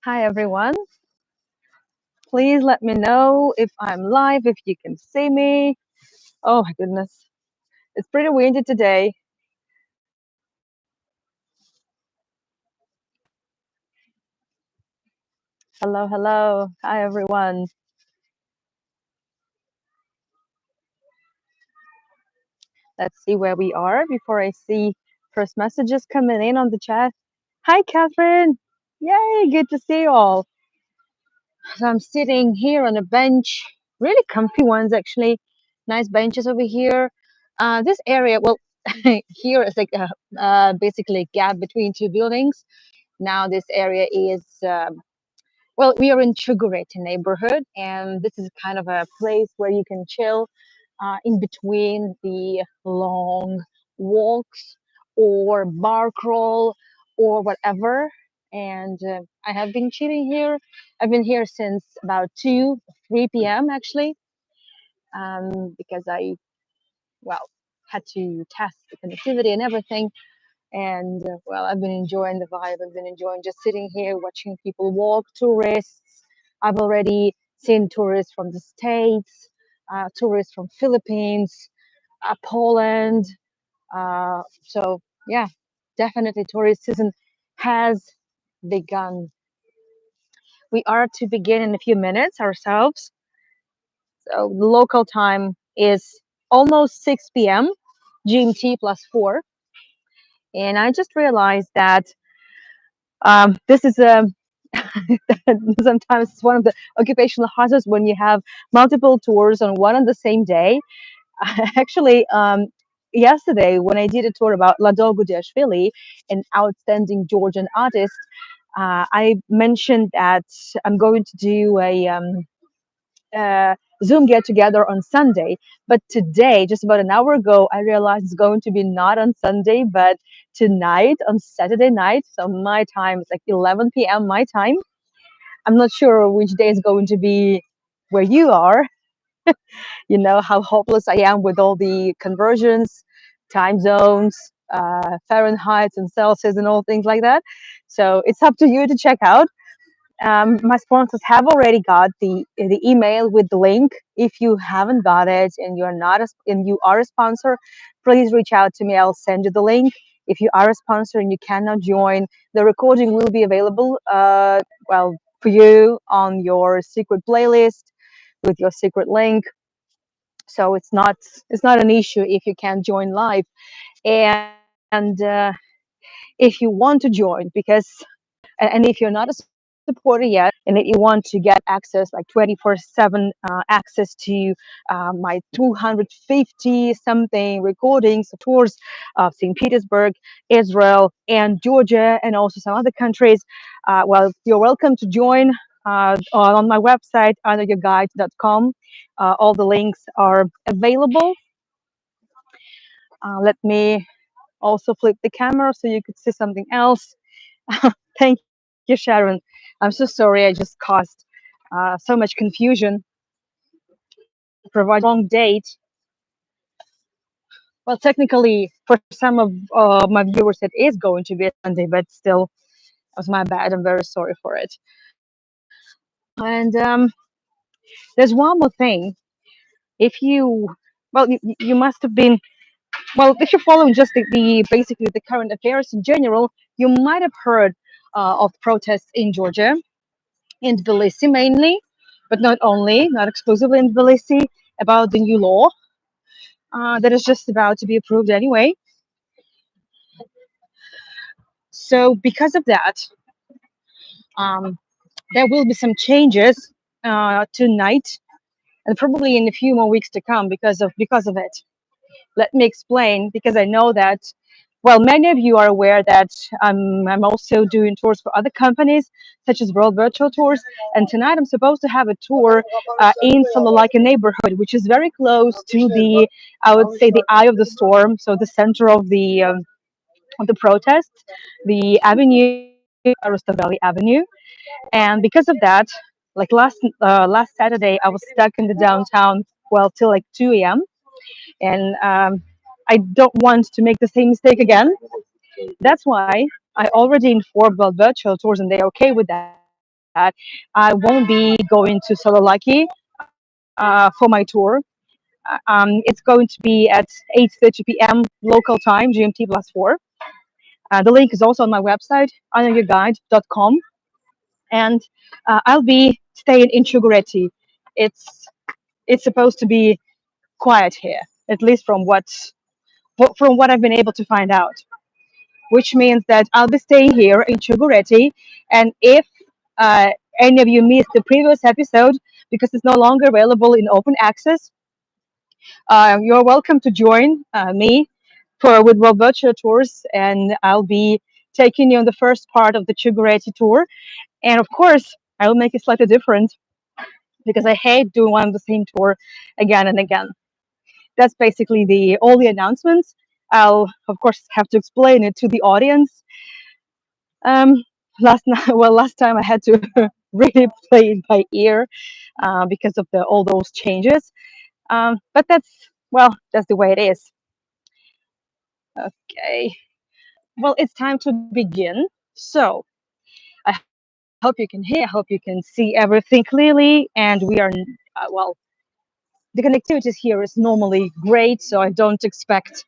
Hi everyone. Please let me know if I'm live, if you can see me. Oh my goodness. It's pretty windy today. Hello, hello. Hi everyone. Let's see where we are before I see first messages coming in on the chat. Hi Catherine. Yay, good to see you all. So I'm sitting here on a bench, really comfy ones actually. Nice benches over here. This area, well, here is like basically a gap between two buildings. Now this area is well, we are in Chugureti neighborhood, and this is kind of a place where you can chill in between the long walks or bar crawl or whatever. And I have been chilling here. I've been here since about 2, 3 p.m. actually, because I, well, had to test the connectivity and everything. And well, I've been enjoying the vibe. I've been enjoying just sitting here, watching people walk, tourists. I've already seen tourists from the States, tourists from Philippines, Poland. So yeah, definitely tourist season has begun. We are to begin in a few minutes ourselves. So the local time is almost 6 p.m. GMT plus 4. And I just realized that this is a sometimes it's one of the occupational hazards when you have multiple tours on one and the same day. Actually, yesterday when I did a tour about Ladol Gudiashvili, an outstanding Georgian artist, I mentioned that I'm going to do a Zoom get together on Sunday. But today, just about an hour ago, I realized it's going to be not on Sunday, but tonight on Saturday night. So my time is like 11 p.m. my time. I'm not sure which day is going to be where you are. You know how hopeless I am with all the conversions, time zones, Fahrenheit and Celsius, and all things like that. So it's up to you to check out. My sponsors have already got the email with the link. If you haven't got it and you're not and you are a sponsor, please reach out to me. I'll send you the link. If you are a sponsor and you cannot join, the recording will be available. Well, for you on your secret playlist with your secret link. So it's not an issue if you can't join live. And if you want to join, because and if you're not a supporter yet and if you want to get access like 24/7 access to my 250 something recordings of tours of St. Petersburg, Israel, and Georgia, and also some other countries, well, you're welcome to join on my website honoryourguide.com. All the links are available. Let me also flip the camera so you could see something else. Thank you, Sharon. I'm so sorry I just caused so much confusion. Provide wrong date. Well, technically, for some of my viewers, it is going to be a Sunday, but still, it was my bad. I'm very sorry for it. And there's one more thing. If you, well, you must have been, well, if you're following just the basically the current affairs in general, you might have heard of protests in Georgia, in Tbilisi mainly, but not only, not exclusively in Tbilisi, about the new law that is just about to be approved anyway. So, because of that, um, there will be some changes tonight and probably in a few more weeks to come because of it. Let me explain, because I know that, well, many of you are aware that I'm also doing tours for other companies, such as World Virtual Tours. And tonight I'm supposed to have a tour in Saloniki neighborhood, which is very close to the, I would say, the eye of the storm, so the center of the protests, the avenue, Valley Avenue. And because of that, like last Saturday, I was stuck in the downtown, well, till like 2 a.m. And I don't want to make the same mistake again. That's why I already informed about virtual tours, and they're okay with that. that I won't be going to Saloniki for my tour. It's going to be at 8:30 p.m. local time, GMT +4. The link is also on my website, anyayourguide.com. And I'll be staying in Chugureti. It's it's supposed to be quiet here, at least from what I've been able to find out. Which means that I'll be staying here in Chugureti. And if uh, any of you missed the previous episode because it's no longer available in open access, you're welcome to join me for with World Virtual Tours, and I'll be taking you on the first part of the Chugureti tour. And of course, I will make it slightly different because I hate doing one of the same tour again and again. That's basically the all the announcements. I'll of course have to explain it to the audience. Um, last night, well, last time I had to really play it by ear because of the all those changes. But that's the way it is. Okay. Well, it's time to begin. So I hope you can hear. I hope you can see everything clearly, and we are well. The connectivity here is normally great, so I don't expect.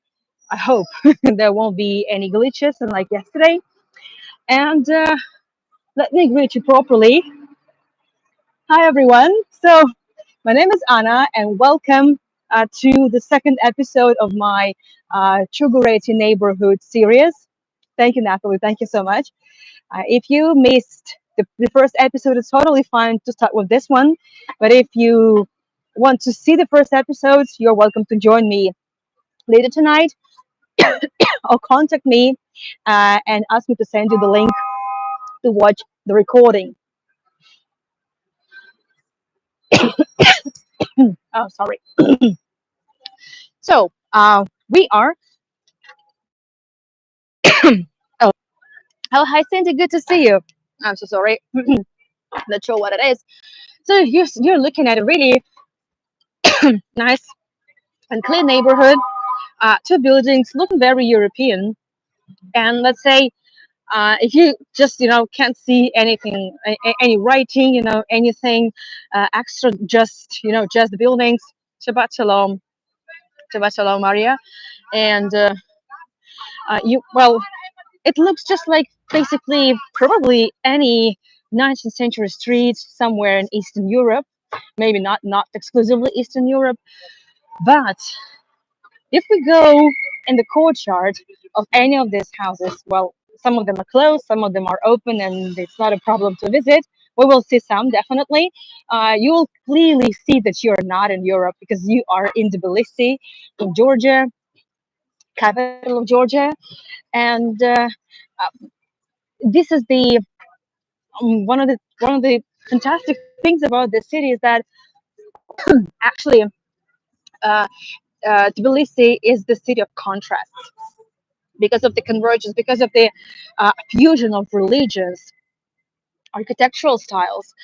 I hope there won't be any glitches like yesterday. And let me greet you properly. Hi, everyone. So, my name is Anna, and welcome to the second episode of my Chugureti neighborhood series. Thank you, Natalie. Thank you so much. If you missed the first episode, it's totally fine to start with this one. But if you want to see the first episodes, you're welcome to join me later tonight or contact me and ask me to send you the link to watch the recording. Oh, sorry. So we are. Oh, hi, Cindy. Good to see you. I'm so sorry. Not sure what it is. So you're looking at a really nice and clean neighborhood. Two buildings looking very European. And let's say if you just can't see anything, any writing, anything extra, just the buildings. Shabbat shalom, Shabbat shalom, Maria. And you well, it looks just like basically probably any 19th century street somewhere in Eastern Europe. Maybe not exclusively Eastern Europe, but if we go in the courtyard of any of these houses, well, some of them are closed, some of them are open, and it's not a problem to visit. We will see some definitely. You will clearly see that you're not in Europe because you are in Tbilisi, in Georgia, capital of Georgia, and uh, this is the one of the fantastic things about the city is that actually uh, Tbilisi is the city of contrasts because of the convergence, because of the fusion of religions, architectural styles,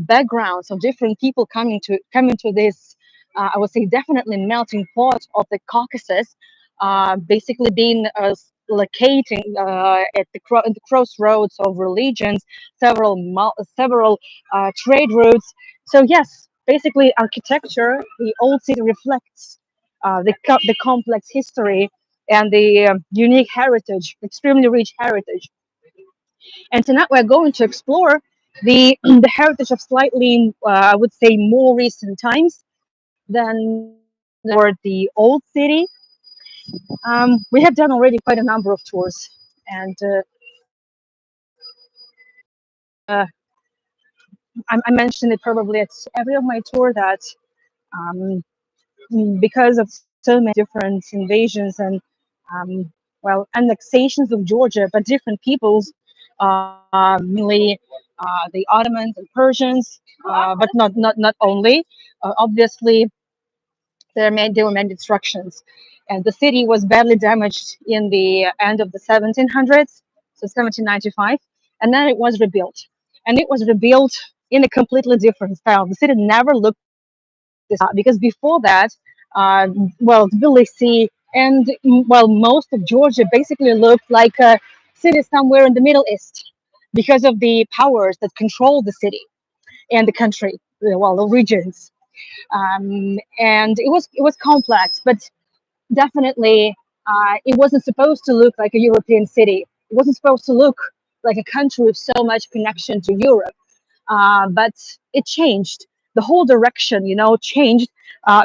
backgrounds of different people coming to this. I would say definitely melting pot of the Caucasus, basically being locating at the crossroads of religions, several trade routes. So yes, basically architecture, the old city reflects the complex history and the unique heritage, extremely rich heritage. And tonight we're going to explore the the heritage of slightly, I would say, more recent times than for the old city. We have done already quite a number of tours, and uh, I mentioned it probably at every of my tour that um, because of so many different invasions and annexations of Georgia, but different peoples, mainly the Ottomans and Persians, but not only. Obviously, there were many destructions, and the city was badly damaged in the end of the 1700s, so 1795, and then it was rebuilt, and it was rebuilt in a completely different style. The city never looked because before that, Tbilisi and most of Georgia basically looked like a city somewhere in the Middle East. because of the powers that control the city and the country, well, the regions. And it was complex, but definitely it wasn't supposed to look like a European city. It wasn't supposed to look like a country with so much connection to Europe. But it changed. The whole direction, changed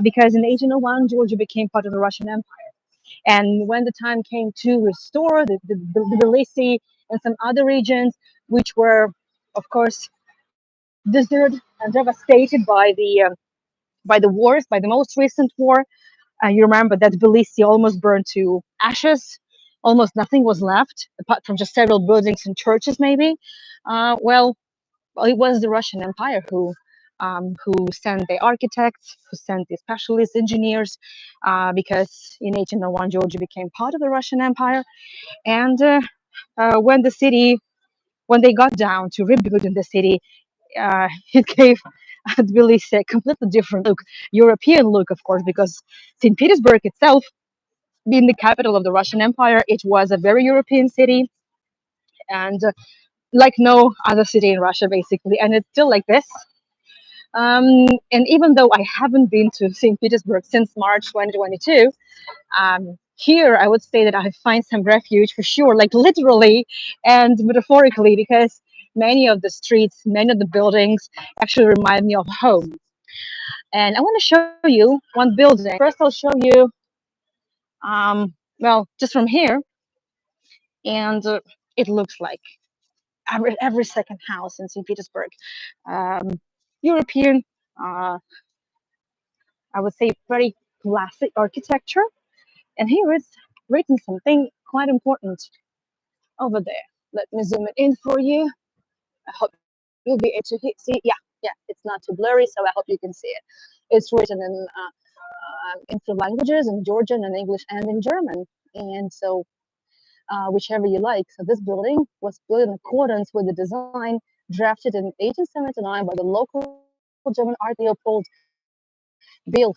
because in 1801, Georgia became part of the Russian Empire. And when the time came to restore the Tbilisi and some other regions, which were, of course, deserted and devastated by the wars, by the most recent war. You remember that Tbilisi almost burned to ashes. Almost nothing was left, apart from just several buildings and churches, maybe. Well, it was the Russian Empire who sent the architects, who sent the specialist engineers, because in 1801 Georgia became part of the Russian Empire. And when the city, when they got down to rebuilding the city, it gave Tbilisi a completely different look, European look, of course, because St. Petersburg itself, being the capital of the Russian Empire, it was a very European city, and like no other city in Russia, basically. And it's still like this. And even though I haven't been to St. Petersburg since March 2022, here I would say that I find some refuge for sure, like literally and metaphorically, because many of the streets, many of the buildings actually remind me of home. And I want to show you one building. First, I'll show you, well, just from here, and it looks like every second house in St. Petersburg. Um, European, uh, I would say, very classic architecture. And here is written something quite important over there. Let me zoom it in for you. I hope you'll be able to see. Yeah, it's not too blurry, so I hope you can see it. It's written in three languages, in Georgian, and English, and in German. And so, whichever you like. So this building was built in accordance with the design drafted in 1879 by the local German architect Leopold Bill.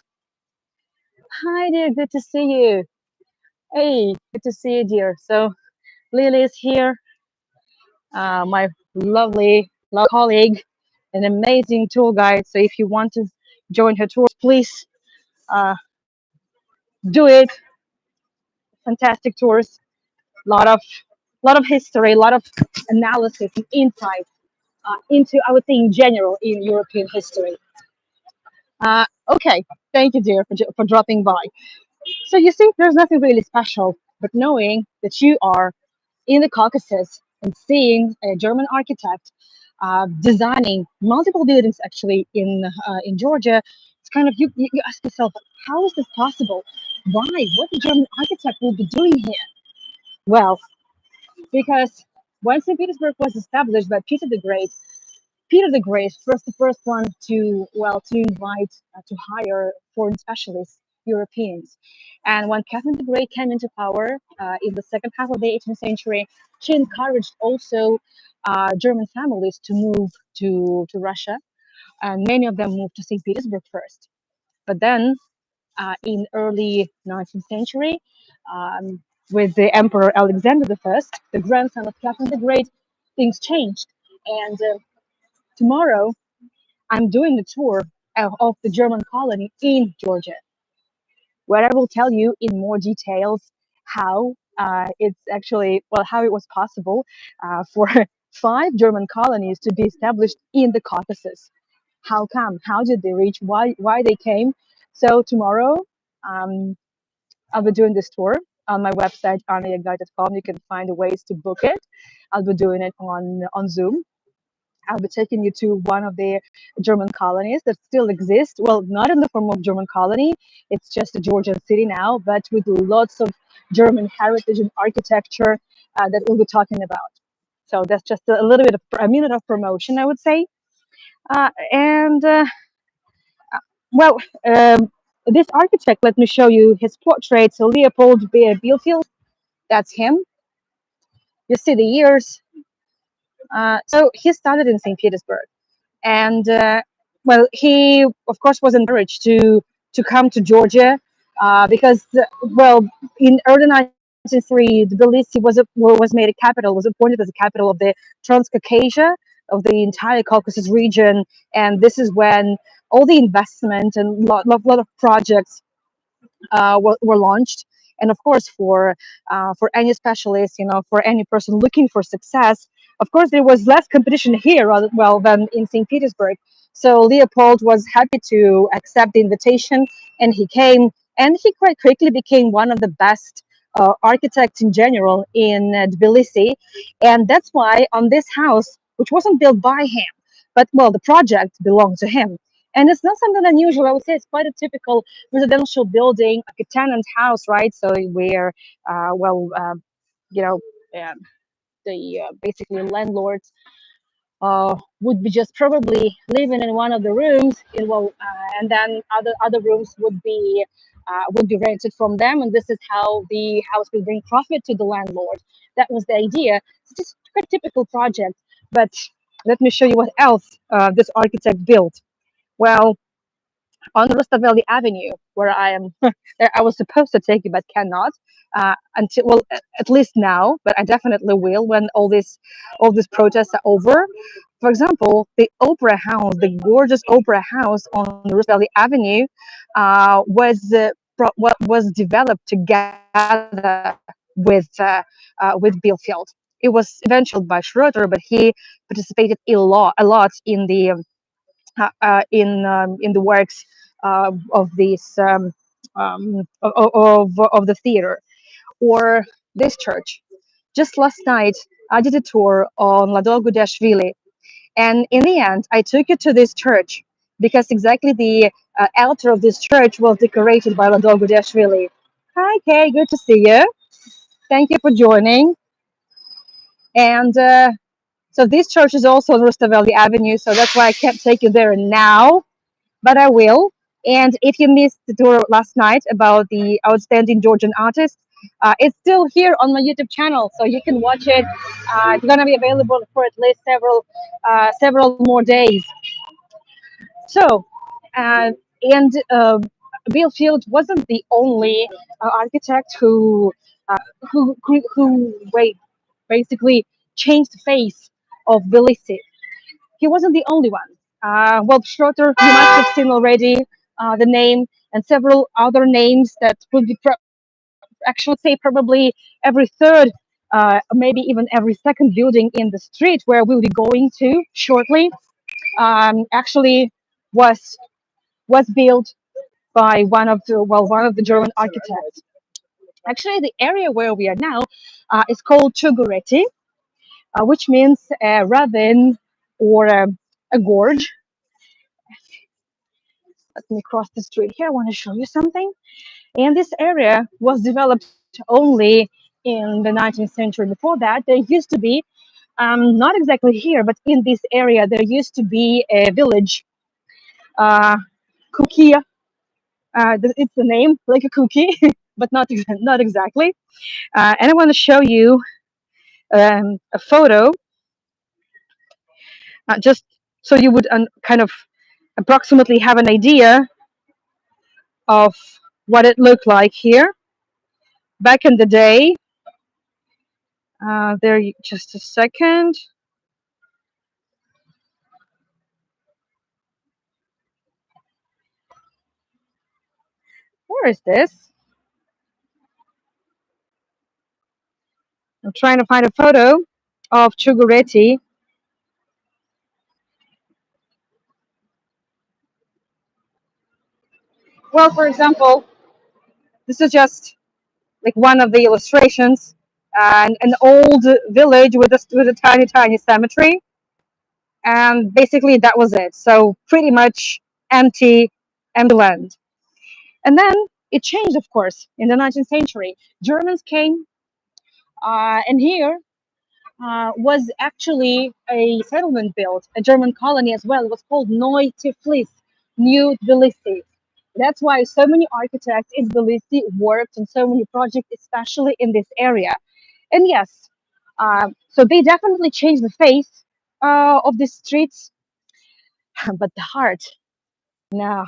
Hi, dear. Good to see you. Hey, good to see you, dear. So Lily is here, my lovely colleague, an amazing tour guide. So if you want to join her tours, please do it. Fantastic tours, lot of history, a lot of analysis and insight into, I would say, in general, in European history. Okay, thank you, dear, for dropping by. So you see, there's nothing really special, but knowing that you are in the Caucasus and seeing a German architect designing multiple buildings actually in Georgia, it's kind of you ask yourself, how is this possible? Why? What the German architect will be doing here? Well, because when St. Petersburg was established by Peter the Great, first the first one to, well, to invite to hire foreign specialists, Europeans. And when Catherine the Great came into power in the second half of the 18th century, she encouraged also German families to move to Russia, and many of them moved to St. Petersburg first. But then, in early 19th century, um, with the Emperor Alexander the First, the grandson of Catherine the Great, things changed. And tomorrow, I'm doing a tour of the German colony in Georgia, where I will tell you in more details how it's actually, well, how it was possible for five German colonies to be established in the Caucasus. How come? How did they reach? Why they came? So tomorrow, um, I'll be doing this tour on my website, arnayaguide.com. You can find the ways to book it. I'll be doing it on Zoom. I'll be taking you to one of the German colonies that still exist. Well, not in the form of German colony, it's just a Georgian city now, but with lots of German heritage and architecture that we'll be talking about. So that's just a little bit of a minute of promotion, I would say. And well, um, this architect, let me show you his portrait. So Leopold Bielfeld, that's him. You see the years. So he started in St. Petersburg. And well, he of course was encouraged to come to Georgia because well, in early 19th 1903, Tbilisi was made a capital, was appointed as a capital of the Transcaucasia, of the entire Caucasus region, and this is when all the investment and lot of projects were launched. And of course, for any specialist, for any person looking for success, of course, there was less competition here, well, than in St. Petersburg. So Leopold was happy to accept the invitation, and he came, and he quite quickly became one of the best architects in general in Tbilisi, and that's why on this house, which wasn't built by him, but well, the project belonged to him. And it's not something unusual. I would say it's quite a typical residential building, like a tenant house, right? So where, well, you know, um, the basically landlords would be just probably living in one of the rooms, and then other rooms would be rented from them, and this is how the house will bring profit to the landlord. That was the idea. It's just a typical project. But let me show you what else this architect built. Well, on Rustaveli Avenue, where I am. I was supposed to take you, but cannot until well, at least now. But I definitely will when all these protests are over. For example, the Opera House, the gorgeous Opera House on Rustaveli Avenue, what was developed together with Bielefeld. It was eventually by Schroeder, but he participated a lot in the works of these of the theater. Or this church. Just last night, I did a tour on Ladol Gudashvili, and in the end, I took you to this church because exactly the altar of this church was decorated by Ladol Gudashvili. Hi, Kay, good to see you. Thank you for joining. And so this church is also on Rustaveli Avenue, so that's why I can't take you there now, but I will. And if you missed the tour last night about the outstanding Georgian artist, it's still here on my YouTube channel, so you can watch it. It's gonna be available for at least several more days. So, and Bill Field wasn't the only architect who basically changed the face of Tbilisi. He wasn't the only one. Well, Schroeder, you must have seen already the name, and several other names that would be actually say probably every third, maybe even every second building in the street where we'll be going to shortly. Actually, was was built by one of the German architects. Actually, the area where we are now is called Chugureti, which means a ravine or a gorge. Let me cross the street here. I want to show you something. And this area was developed only in the 19th century. Before that, there used to be, not exactly here, but in this area, there used to be a village, uh, Kukia. It's the name, like a cookie, but not exactly. And I want to show you a photo, just so you would kind of approximately have an idea of what it looked like here back in the day. Just a second. Where is this? I'm trying to find a photo of Chugureti. Well, for example, this is just like one of the illustrations, and an old village with a tiny cemetery, and basically that was it. So pretty much empty land. And then it changed, of course, in the 19th century. Germans came, and here was actually a settlement built, a German colony as well. It was called Neu Tiflis, New Tbilisi. That's why so many architects in Tbilisi worked on so many projects, especially in this area. And yes, so they definitely changed the face of the streets, but the heart, no,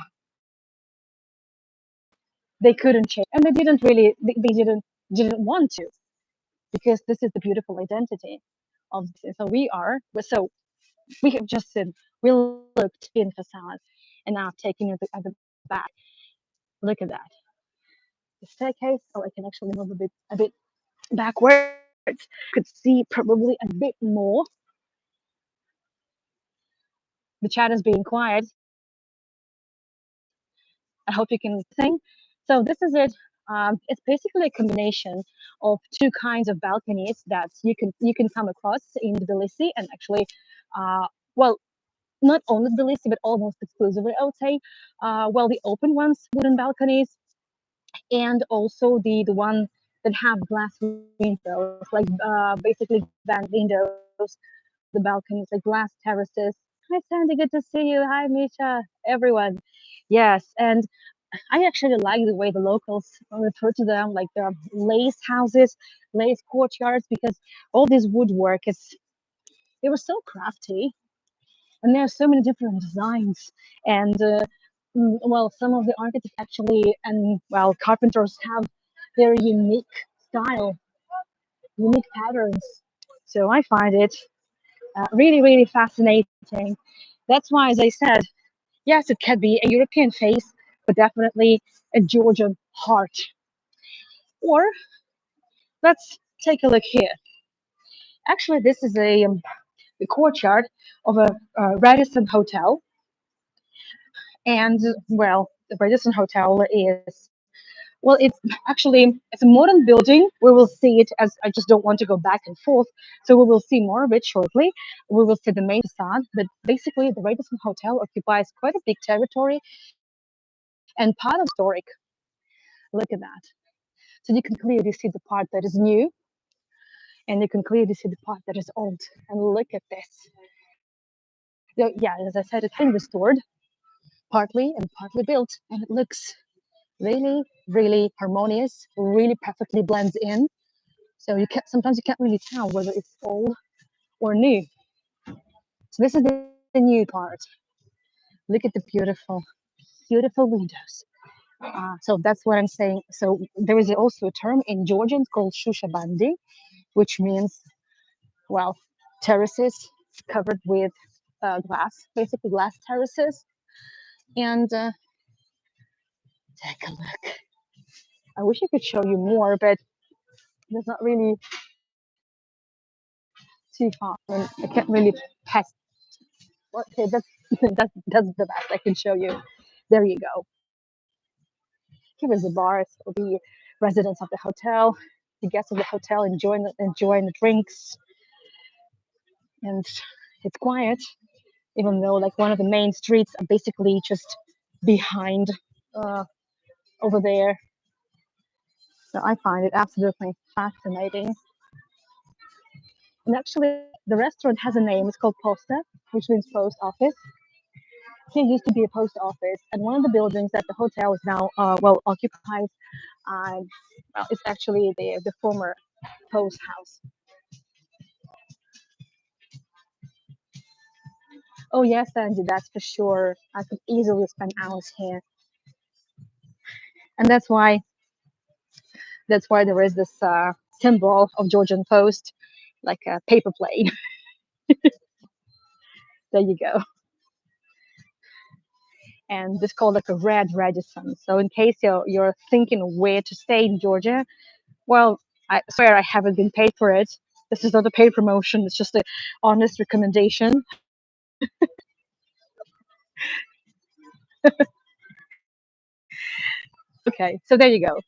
they couldn't change, and they didn't really. They didn't. didn't want to because this is the beautiful identity of this. So we have just we looked in facades and now taking it at the back. Look at that. The staircase. Oh, I can actually move a bit backwards. Could see probably a bit more. The chat is being quiet. I hope you can sing. So this is it. It's basically a combination of two kinds of balconies that you can come across in Tbilisi and actually, well, not only Tbilisi but almost exclusively, I would say. Well, the open ones, wooden balconies, and also the one that have glass windows, like basically van windows on the balconies, like glass terraces. Hi, Sandy, good to see you. Hi, Misha, everyone. Yes, and I actually like the way the locals refer to them, like the lace houses, lace courtyards, because all this woodwork is they were so crafty, and there are so many different designs, and well, some of the architects actually, and well, carpenters have very unique style, unique patterns. So I find it really, really fascinating. That's why, as I said, yes, it can be a European face, but definitely a Georgian heart. Or let's take a look here. Actually, this is the courtyard of a Radisson hotel, and well, the Radisson hotel is well, it's actually it's a modern building. We will see it as I just don't want to go back and forth, so we will see more of it shortly. We will see the main facade, but basically, the Radisson hotel occupies quite a big territory and part of historic. Look at that. So you can clearly see the part that is new, and you can clearly see the part that is old. And look at this. So, yeah, as I said, it's been restored partly and partly built, and it looks really, really harmonious, really perfectly blends in. So you can't sometimes you can't really tell whether it's old or new. So this is the new part. Look at the beautiful windows. So that's what I'm saying. So there is also a term in Georgian called shushabandi, which means well terraces covered with glass, basically glass terraces. And take a look. I wish I could show you more, but there's not really too far. I mean, I can't really pass. Okay, that's the best I can show you. There you go. Here is the bar. So the residents of the hotel, the guests of the hotel enjoying the drinks, and it's quiet. Even though like one of the main streets are basically just behind uh, over there. So I find it absolutely fascinating. And actually, the restaurant has a name. It's called Posta, which means post office. Here used to be a post office, and one of the buildings that the hotel is now well occupies. Uh, well, it's actually the former post house. Oh yes, Andy, that's for sure. I could easily spend hours here, and that's why there is this symbol of Georgian post, like a paper plane. There you go. And this called like a red Radisson. So in case you're thinking where to stay in Georgia, well, I swear I haven't been paid for it. This is not a paid promotion. It's just a honest recommendation. Okay, so there you go.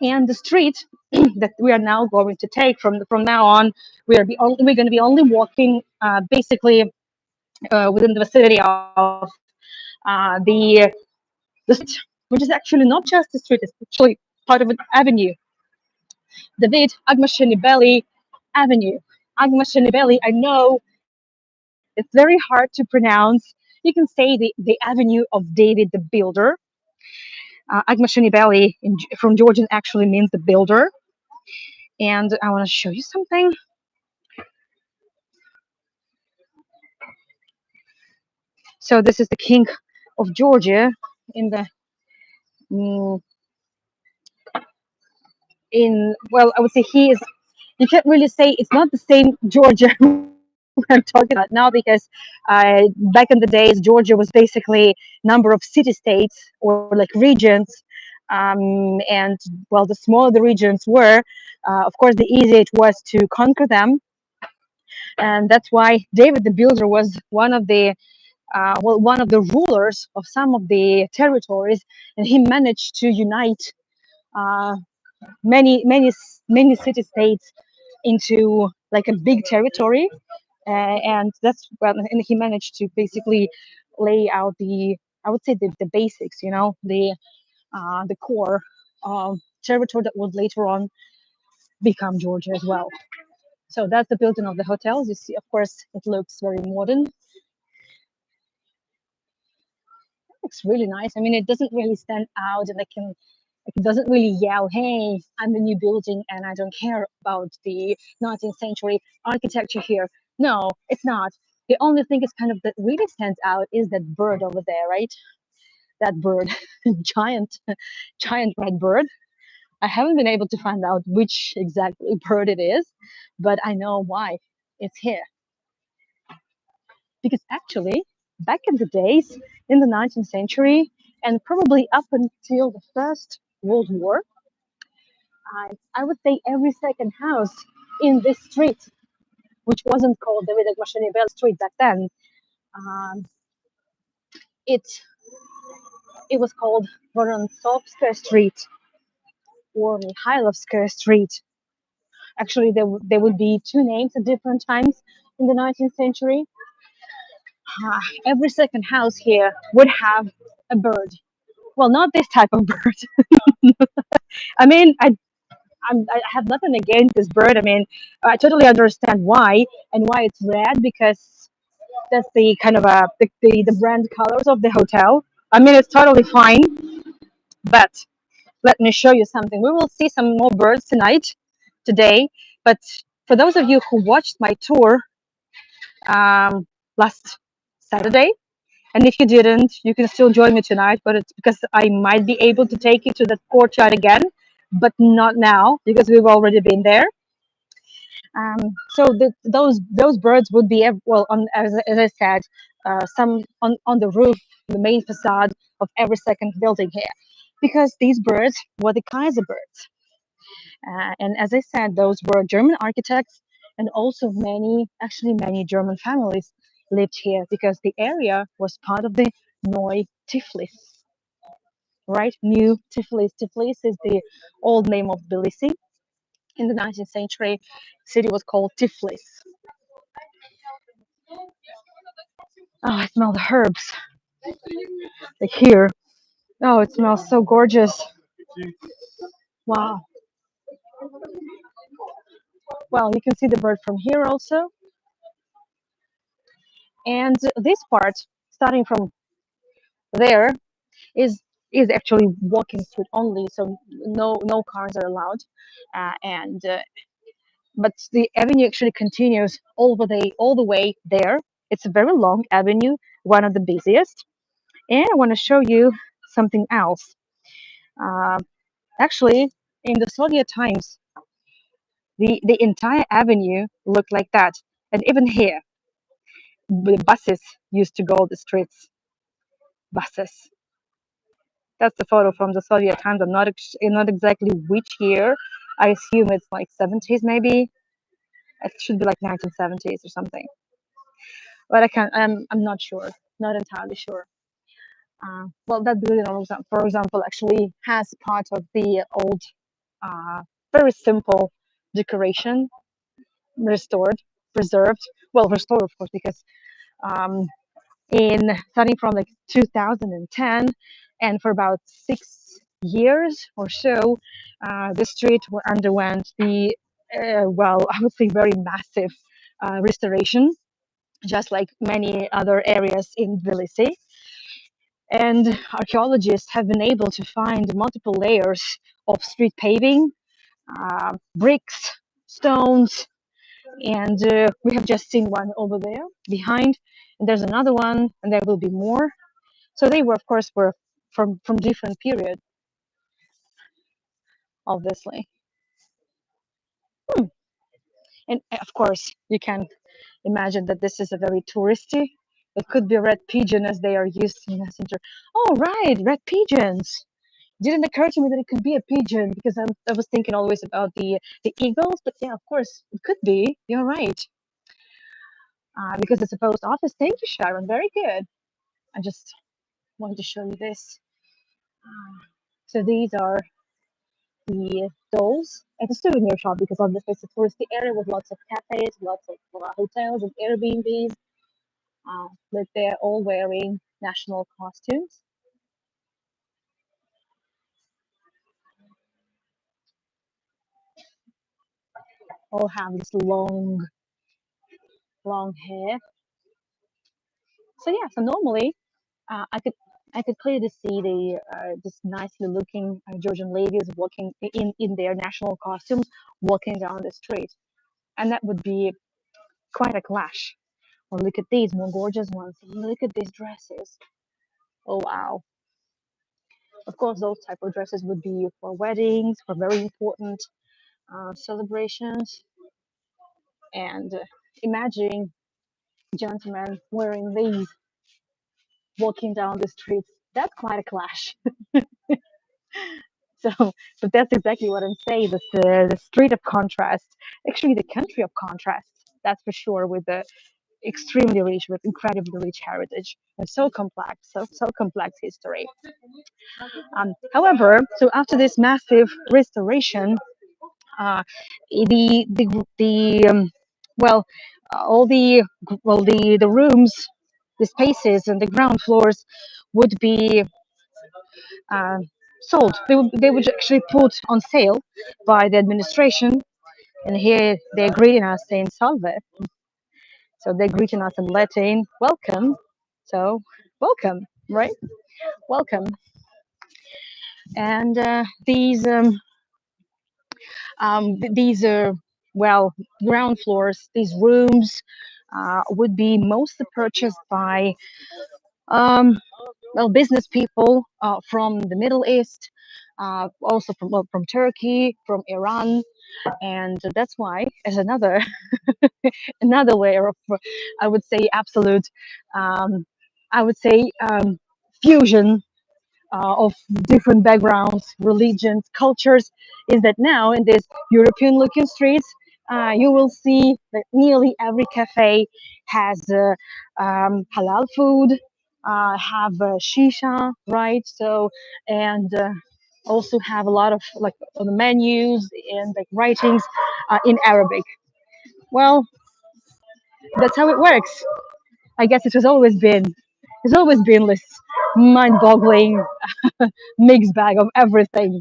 And the street that we are now going to take from now on, we're going to be only walking basically within the vicinity of the street, which is actually not just a street; it's actually part of an avenue. David Agmashenebeli Avenue. Agmashenebeli, I know it's very hard to pronounce. You can say the Avenue of David the Builder. Agmashenebeli from Georgian actually means the builder. And I want to show you something. So this is the king of Georgia in the mm, in, well, I would say he is, you can't really say it's not the same Georgia we're talking about now, because back in the days Georgia was basically number of city states or like regions, and well, the smaller the regions were, of course the easier it was to conquer them. And that's why David the Builder was one of the one of the rulers of some of the territories, and he managed to unite uh, many city states into like a big territory, and that's well, and he managed to basically lay out the, I would say, the basics, the core territory that would later on become Georgia as well. So that's the building of the hotels. You see, of course, it looks very modern. It's really nice. I mean, it doesn't really stand out, and it doesn't really yell, "Hey, I'm the new building, and I don't care about the 19th century architecture here." No, it's not. The only thing is kind of that really stands out is that bird over there, right? That bird, giant, giant red bird. I haven't been able to find out which exactly bird it is, but I know why it's here. Because actually, back in the days, in the 19th century, and probably up until the First World War, I would say every second house in this street, which wasn't called the Agmashenebeli Street back then, um, it it was called Vorontsovska Street or Mikhailovska Street. Actually, there would be two names at different times in the 19th century. Every second house here would have a bird. Well, not this type of bird. I mean, I have nothing against this bird. I mean, I totally understand why and why it's red, because that's the kind of the brand colors of the hotel. I mean, it's totally fine. But let me show you something. We will see some more birds tonight, today. But for those of you who watched my tour last Saturday, and if you didn't, you can still join me tonight. But it's because I might be able to take you to the courtyard again, but not now because we've already been there. So those birds would be well on, as I said, some on the roof, the main facade of every second building here, because these birds were the Kaiser birds, and as I said, those were German architects, and also actually many German families lived here because the area was part of the Neu Tiflis, right? New Tiflis. Tiflis is the old name of Tbilisi. In the 19th century, the city was called Tiflis. Oh, I smell the herbs. Like here. Oh, it smells so gorgeous. Wow. Well, you can see the bird from here also. And this part, starting from there, is is actually walking street only, so no cars are allowed. And But the avenue actually continues all the way there. It's a very long avenue, one of the busiest. And I want to show you something else. Uh, Actually, in the Soviet times, the entire avenue looked like that. And even here, the buses used to go the streets. Buses. That's the photo from the Soviet times. I'm not exactly which year. I assume it's like 70s maybe. It should be like 1970s or something. But I'm not sure. Not entirely sure. Well, that building, for example, actually has part of the old, uh, very simple decoration restored, preserved. Well, restored, of course, because um, in starting from like 2010 and for about 6 years or so, the street underwent the well, I would say very massive restoration, just like many other areas in Tbilisi. And archaeologists have been able to find multiple layers of street paving, bricks, stones, and we have just seen one over there behind, and there's another one, and there will be more. So they were, of course, were from different period, obviously. And of course, you can imagine that this is a very touristy. It could be red pigeon as they are used in messenger. Oh, right, red pigeons. Didn't occur to me that it could be a pigeon because I was thinking always about the eagles. But yeah, of course, it could be. You're right. Because it's a post office. Thank you, Sharon. Very good. I just wanted to show you this. So these are the dolls at a souvenir shop because obviously it's a touristy area with lots of cafes, lots of hotels and Airbnbs. But they're all wearing national costumes. All have this long, long hair. So yeah, so normally I could clearly see the this nicely looking Georgian ladies walking in their national costumes, walking down the street, and that would be quite a clash. Or look at these more gorgeous ones. Look at these dresses. Oh wow! Of course, those type of dresses would be for weddings, for very important celebrations, and imagine gentlemen wearing these walking down the streets. That's quite a clash. So, but that's exactly what I'm saying. The street of contrast, actually the country of contrast. That's for sure. With the extremely rich, with incredibly rich heritage and so complex, so complex history. However, so after this massive restoration, uh, the well, all the rooms, the spaces, and the ground floors would be uh, sold. They would actually put on sale by the administration, and here they're greeting us saying "Salve." So they're greeting us in Latin, "Welcome." So welcome, right? Welcome. And these well, ground floors, these rooms would be mostly purchased by um, well, business people from the Middle East, also from Turkey, from Iran, and that's why, as another layer of, I would say, absolute, um, I would say, fusion of different backgrounds, religions, cultures, is that now in these European looking streets, you will see that nearly every cafe has halal food, have shisha, right? So, and also have a lot of like on the menus and like writings in Arabic. Well, that's how it works. I guess it's always been this mind-boggling mixed bag of everything.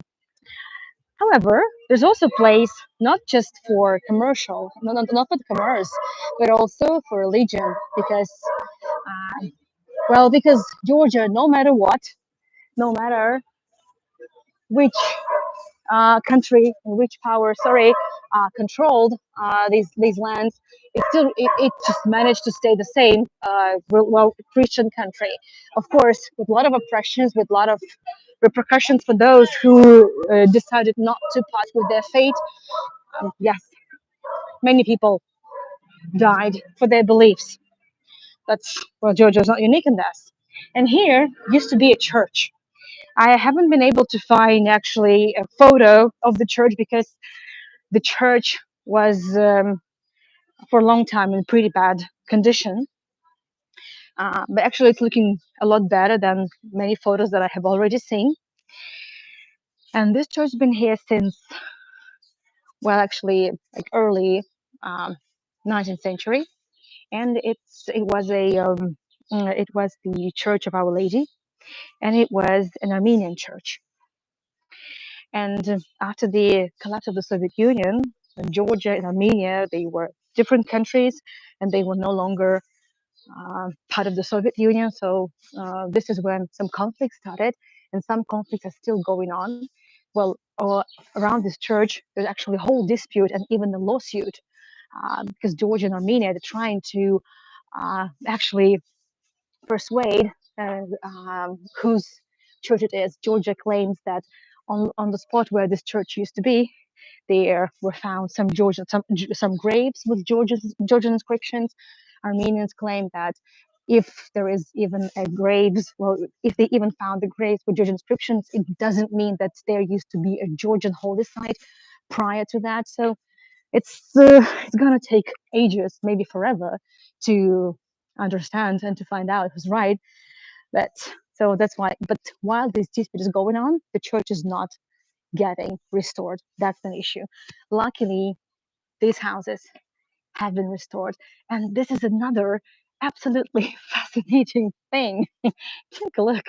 However, there's also place not just for commercial, not for the commerce, but also for religion, because because Georgia, no matter what, no matter which country, which power, sorry, controlled these lands, it just managed to stay the same. Christian country, of course, with a lot of oppressions, with a lot of repercussions for those who decided not to part with their fate. Yes, many people died for their beliefs. That's well, Georgia is not unique in this. And here used to be a church. I haven't been able to find actually a photo of the church because the church was for a long time in pretty bad condition. But actually, it's looking a lot better than many photos that I have already seen. And this church has been here since, well, actually, like early 19th century, and it was the Church of Our Lady, and it was an Armenian church. And after the collapse of the Soviet Union, Georgia and Armenia, they were different countries, and they were no longer part of the Soviet Union. So this is when some conflicts started, and some conflicts are still going on. Well, around this church, there's actually a whole dispute and even a lawsuit because Georgia and Armenia are trying to actually persuade whose church it is. Georgia claims that on the spot where this church used to be, There were found some some graves with Georgian inscriptions. Armenians claim that if there is even a graves, well, if they even found the graves with Georgian inscriptions, it doesn't mean that there used to be a Georgian holy site prior to that. So it's gonna take ages, maybe forever, to understand and to find out who's right. But so that's why. But while this dispute is going on, the church is not getting restored. That's an issue. Luckily, these houses have been restored, and this is another absolutely fascinating thing. Take a look.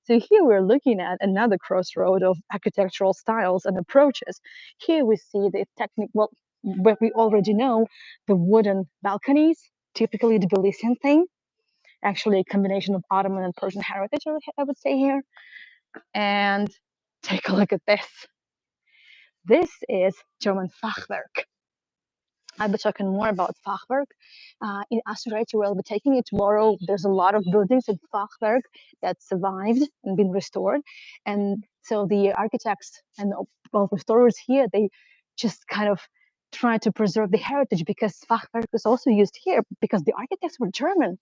So here we're looking at another crossroad of architectural styles and approaches. Here we see the technique, well, what we already know, the wooden balconies, typically the Tbilisian thing, actually a combination of Ottoman and Persian heritage, I would say here. And take a look at this. This is German Fachwerk. I'll be talking more about Fachwerk. In Asureti, we'll be taking it tomorrow. There's a lot of buildings in Fachwerk that survived and been restored. And so the architects and well, restorers here, they just kind of try to preserve the heritage because Fachwerk was also used here because the architects were German.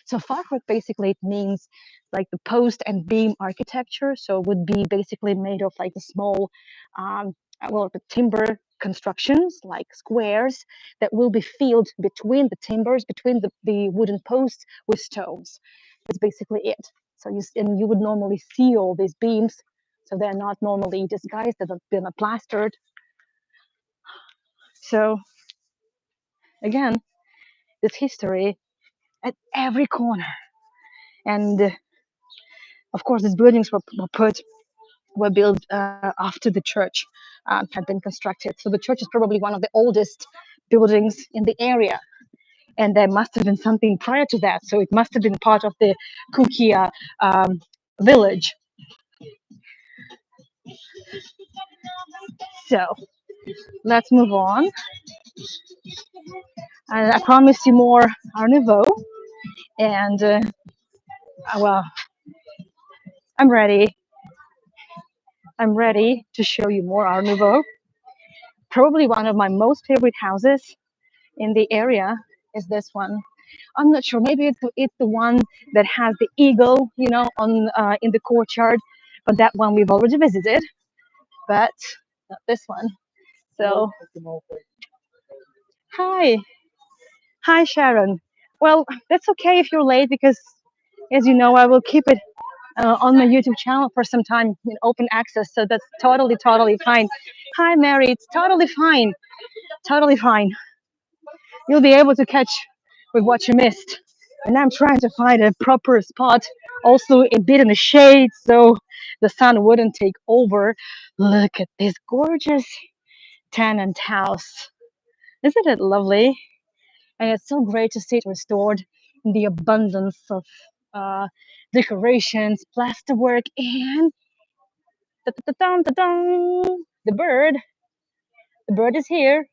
So Fachwerk basically it means like the post and beam architecture. So it would be basically made of like a small, well, the timber constructions like squares that will be filled between the timbers, between the wooden posts with stones. That's basically it. So and you would normally see all these beams. So they're not normally disguised, they've been plastered. So again, this history at every corner. And of course, these buildings were built after the church had been constructed. So the church is probably one of the oldest buildings in the area. And there must have been something prior to that. So it must have been part of the Kukia village. So let's move on. And I promised you more Art Nouveau. And well, I'm ready. I'm ready to show you more Art Nouveau. Probably one of my most favorite houses in the area is this one. I'm not sure. Maybe it's the one that has the eagle, you know, on in the courtyard. But that one we've already visited. But not this one. So hi, hi Sharon. Well, that's okay if you're late because, as you know, I will keep it on my YouTube channel for some time in open access. So that's totally fine. Hi Mary, it's totally fine. Totally fine. You'll be able to catch with what you missed. And I'm trying to find a proper spot, also a bit in the shade, so the sun wouldn't take over. Look at this gorgeous tenant house. Isn't it lovely? And it's so great to see it restored in the abundance of uh, decorations, plasterwork, and the bird. The bird is here.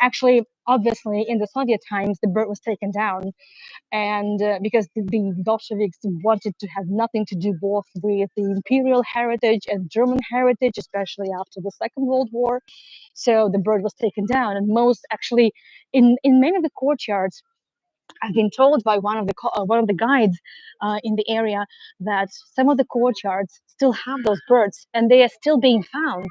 Actually, obviously, in the Soviet times, the bird was taken down and because the Bolsheviks wanted to have nothing to do both with the imperial heritage and German heritage, especially after the Second World War. So the bird was taken down, and most actually in many of the courtyards, I've been told by one of the guides in the area that some of the courtyards still have those birds, and they are still being found.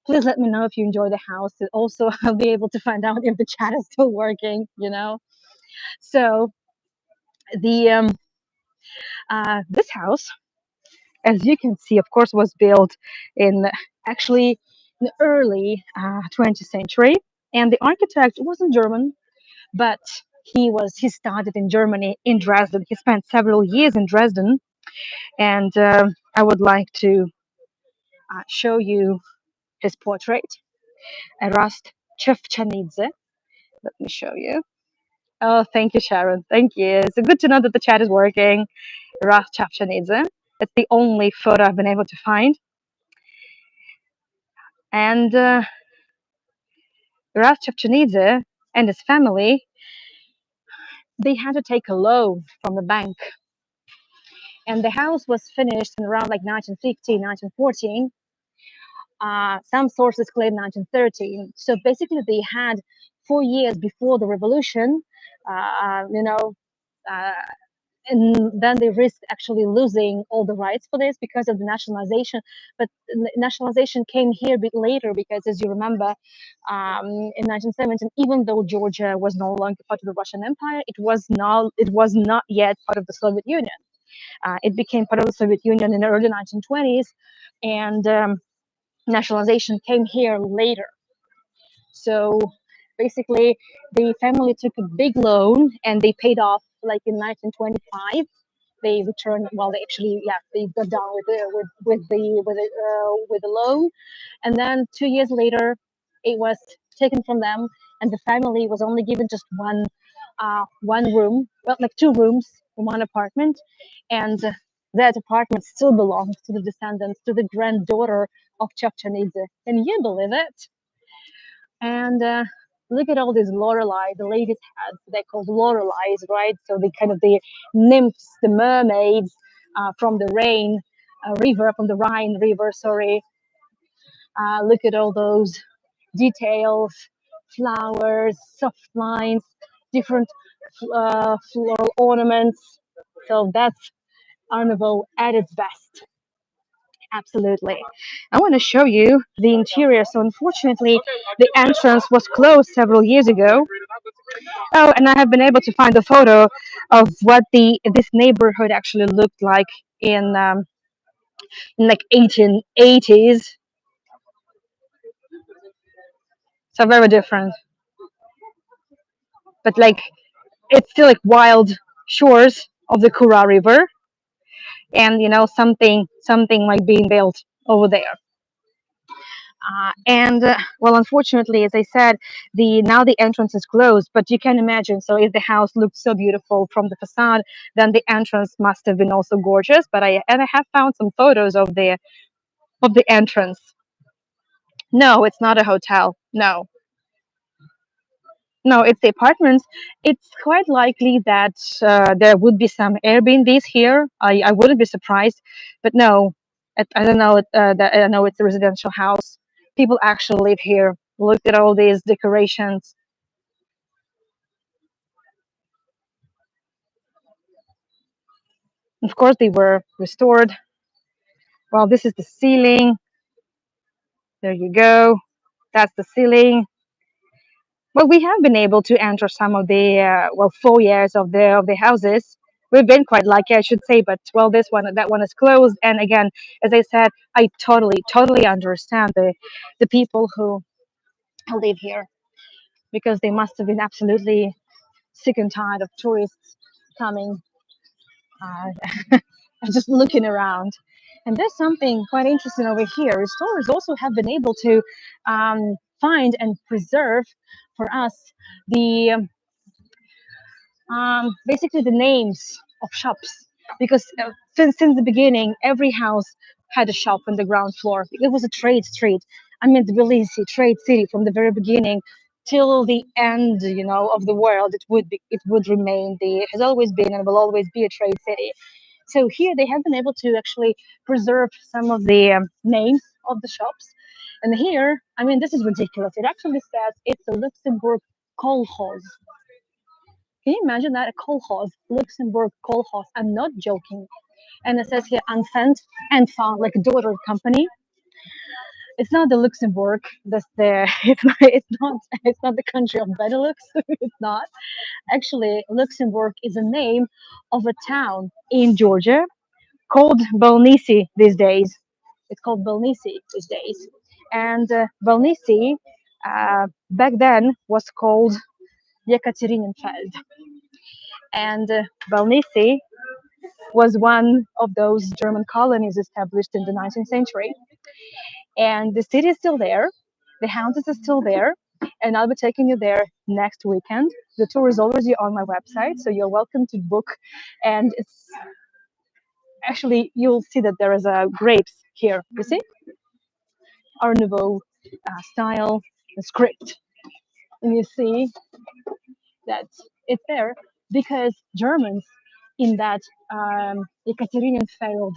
Please let me know if you enjoy the house. Also, I'll be able to find out if the chat is still working. You know, so the this house, as you can see, of course, was built in actually the early 20th century, and the architect wasn't German, but he started in Germany in Dresden. He spent several years in Dresden, and I would like to show you his portrait, Erast Chevchanidze. Let me show you. Oh, thank you, Sharon. Thank you. It's good to know that the chat is working. Erast Chevchanidze. It's the only photo I've been able to find. And Raf Chevchanidze and his family, they had to take a loan from the bank. And the house was finished in around like 1915, 1914. Some sources claim 1913. So basically, they had 4 years before the revolution, uh, you know, uh, and then they risked actually losing all the rights for this because of the nationalization. But nationalization came here a bit later because, as you remember, in 1917, even though Georgia was no longer part of the Russian Empire, it was not yet part of the Soviet Union. It became part of the Soviet Union in the early 1920s, and nationalization came here later. So basically, the family took a big loan and they paid off like in 1925. They returned, well, they actually, yeah, they got down with the loan, and then 2 years later, it was taken from them, and the family was only given just one room, well, like two rooms in one apartment, and that apartment still belongs to the descendants, to the granddaughter of Chukchanidze. Can you believe it? And look at all these lorelei, the ladies' hats. They're called loreleis, right? So they kind of the nymphs, the mermaids from the river, from the Rhine River. Sorry. Look at all those details, flowers, soft lines, different floral ornaments. So that's Art Nouveau at its best. Absolutely. I want to show you the interior. So unfortunately, the entrance was closed several years ago. Oh, and I have been able to find a photo of what the this neighborhood actually looked like in like 1880s. So very different, but like it's still like wild shores of the Kura River, and something like being built over there. And well, unfortunately, as I said, the now the entrance is closed. But you can imagine. So if the house looked so beautiful from the facade, then the entrance must have been also gorgeous. But I have found some photos of the entrance. No, it's not a hotel. No, no, it's the apartments. It's quite likely that there would be some Airbnbs here. I wouldn't be surprised, but no, I don't know. That I know it's a residential house. People actually live here. Look at all these decorations. Of course, they were restored. Well, this is the ceiling. There you go. That's the ceiling. Well, we have been able to enter some of the foyers of the houses. We've been quite lucky, I should say, but well, that one is closed. And again, as I said, I totally understand the people who live here because they must have been absolutely sick and tired of tourists coming, just looking around. And there's something quite interesting over here. Restorers also have been able to find and preserve for us the basically the names of shops because since the beginning every house had a shop on the ground floor. It was a trade street. I mean, Tbilisi trade city from the very beginning till the end, of the world. It would remain the it has always been and will always be a trade city. So here they have been able to actually preserve some of the names of the shops. And here, I mean, this is ridiculous. It actually says it's a Luxembourg kolkhoz. Can you imagine that? A kolkhoz, Luxembourg kolkhoz. I'm not joking. And it says here, unsent and found, like a daughter company. It's not the Luxembourg. That's the. It's not the country of Benelux. It's not. Actually, Luxembourg is a name of a town in Georgia called Belnisi these days. It's called Belnisi these days. And Belnisi back then was called Yekaterinenfeld. And Belnisi was one of those German colonies established in the 19th century. And the city is still there, the houses are still there, and I'll be taking you there next weekend. The tour is already on my website, so you're welcome to book. And it's actually, you'll see that there is a grapes here. You see, Art Nouveau style, the script, and you see that it's there because Germans in that Ekaterinenfeld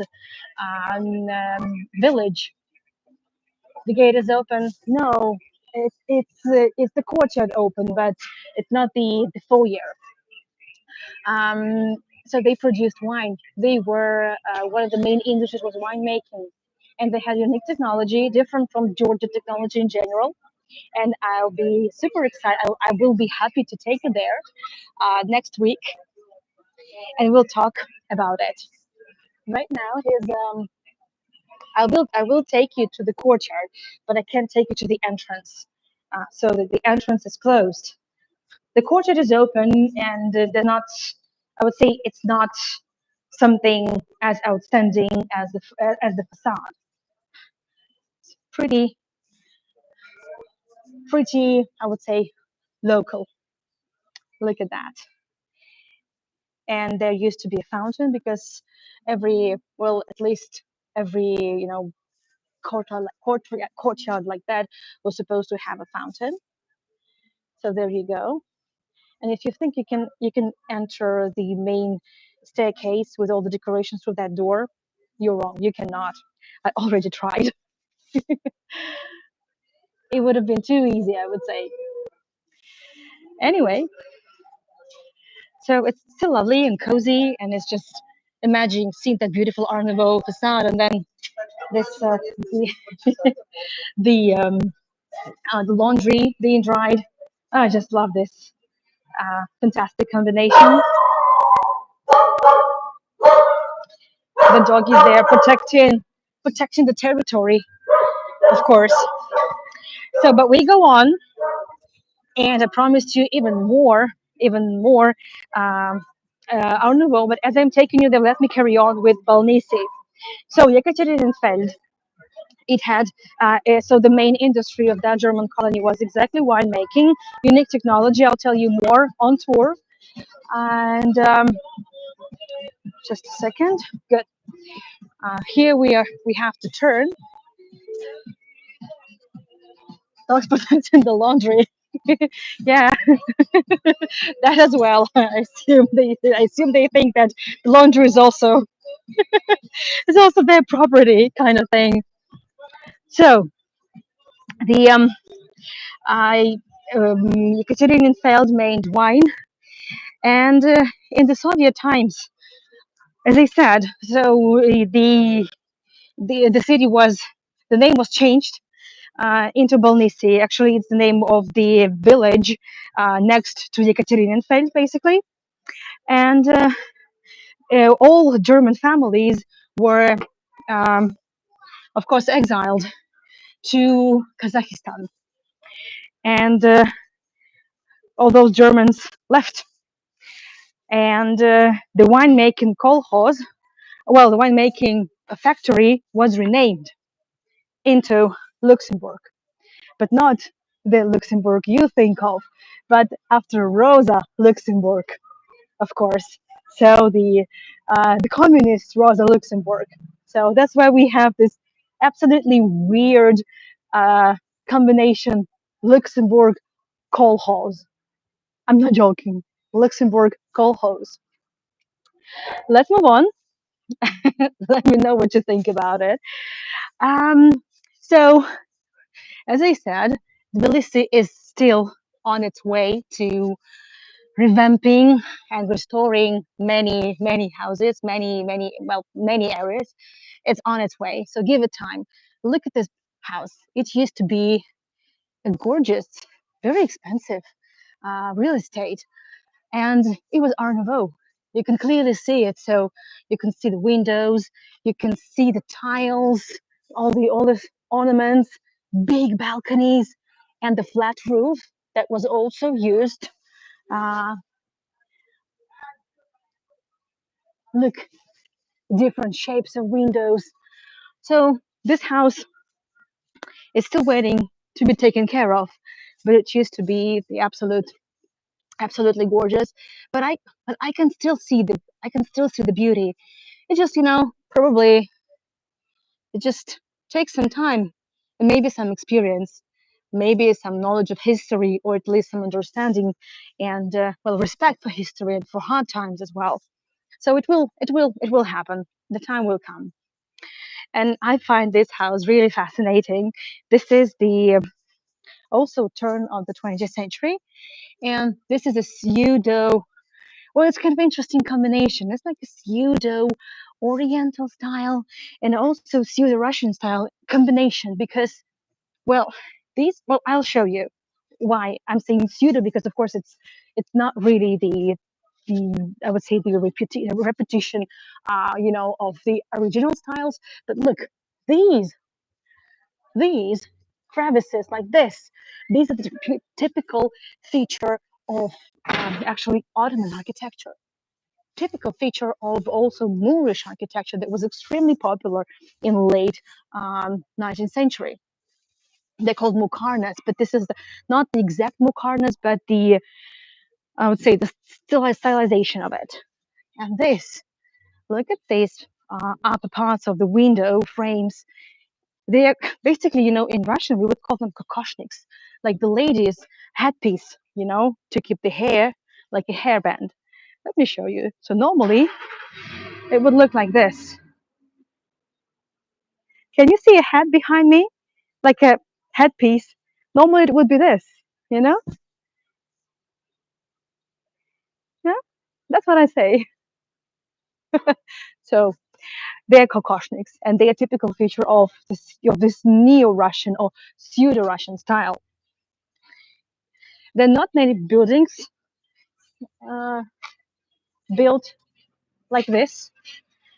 village The gate is open. No, it's the courtyard open, but it's not the foyer. Um, so they produced wine. They were one of the main industries was winemaking, and they had unique technology, different from Georgia technology in general. And I'll be super excited. I will be happy to take you there next week, and we'll talk about it. Right now, I will take you to the courtyard, but I can't take you to the entrance, so that the entrance is closed. The courtyard is open, and they're not. I would say it's not something as outstanding as the facade. Pretty, pretty. I would say local. Look at that. And there used to be a fountain because at least every courtyard like that was supposed to have a fountain. So there you go. And if you think you can enter the main staircase with all the decorations through that door, you're wrong. You cannot. I already tried. It would have been too easy, I would say. Anyway, so it's still lovely and cozy, and it's just imagine seeing that beautiful Art Nouveau facade, and then this the the laundry being dried. I just love this fantastic combination. The dog is there protecting the territory, of course. So, but we go on, and I promised you even more Art Nouveau. But as I'm taking you there, let me carry on with Balnisi. So, Yekaterinfeld, it had so the main industry of that German colony was exactly winemaking, unique technology. I'll tell you more on tour. And just a second. Good. Here we have to turn. Dogs protecting the laundry. Yeah, that as well. I assume they think that the laundry is also their property kind of thing. So the I Yekaterinfeld made wine, and in the Soviet times, as I said, so the city was the name was changed into Balnisi. Actually, it's the name of the village next to Yekaterinfeld, basically. And all German families were, um, of course, exiled to Kazakhstan. And all those Germans left. And the winemaking kolkhoz, well, the winemaking factory was renamed into Luxembourg, but not the Luxembourg you think of, but after Rosa Luxemburg, of course. So the communist Rosa Luxemburg. So that's why we have this absolutely weird uh, combination Luxembourg kolkhoz. I'm not joking. Luxembourg kolkhoz. Let's move on. Let me know what you think about it. Um, so, as I said, Tbilisi is still on its way to revamping and restoring many houses, many areas. It's on its way. So give it time. Look at this house. It used to be a gorgeous, very expensive real estate, and it was Art Nouveau. You can clearly see it. So you can see the windows, you can see the tiles, all the ornaments, big balconies, and the flat roof that was also used. Uh, Look, different shapes of windows. So this house is still waiting to be taken care of, but it used to be the absolutely gorgeous. But I can still see the beauty. It just probably it just takes some time and maybe some experience, maybe some knowledge of history, or at least some understanding and respect for history and for hard times as well. So it will happen. The time will come. And I find this house really fascinating. This is the also turn of the 20th century, and this is a pseudo. Well, it's kind of interesting combination. It's like a pseudo Oriental style and also pseudo Russian style combination because, well, these. Well, I'll show you why I'm saying pseudo because, of course, it's not really the I would say the repetition, of the original styles. But look, these these crevices like this, these are the typical feature of actually Ottoman architecture. Typical feature of also Moorish architecture that was extremely popular in late 19th century. They're called muqarnas, but this is not the exact muqarnas, but the I would say the stylization of it. And this, look at these upper parts of the window frames. They're basically, in Russian we would call them kokoshniks, like the ladies' headpiece, to keep the hair like a hairband. Let me show you. So normally it would look like this. Can you see a head behind me? Like a headpiece? Normally it would be this, you know? Yeah, that's what I say. So they're kokoshniks, and they are typical feature of this neo-Russian or pseudo-Russian style. There are not many buildings uh, built like this,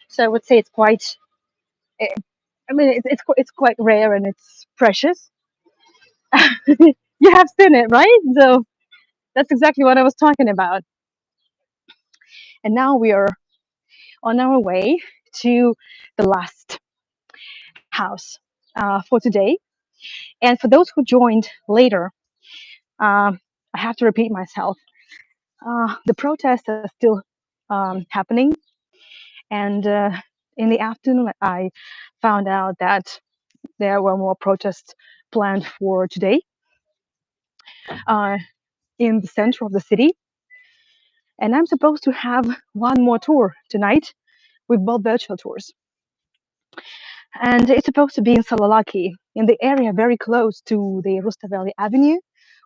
so I would say it's quite. eh, I mean, it's quite rare and it's precious. You have seen it, right? So that's exactly what I was talking about. And now we are on our way to the last house for today. And for those who joined later, I have to repeat myself. The protests are still happening, and in the afternoon, I found out that there were more protests planned for today uh, in the center of the city. And I'm supposed to have one more tour tonight with both virtual tours. And it's supposed to be in Saloniki, in the area very close to the Rustaveli Avenue,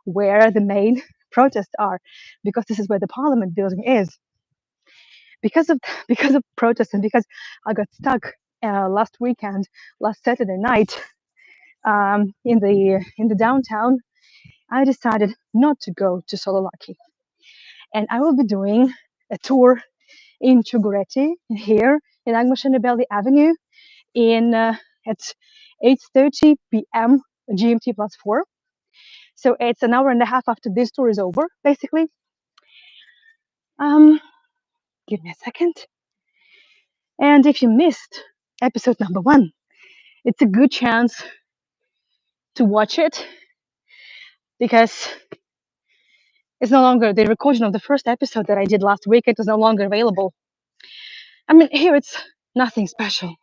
where the main protests are, because this is where the parliament building is. Because of because of protests and because I got stuck last weekend, last Saturday night, in the downtown, I decided not to go to Sololaki, and I will be doing a tour in Chugureti here in Agmashenebeli Avenue in at 8:30 p.m. GMT plus 4. So it's an hour and a half after this tour is over, basically. Um, Give me a second. And if you missed episode number 1, it's a good chance to watch it because it's no longer the recording of the first episode that I did last week. It was no longer available. I mean, here it's nothing special.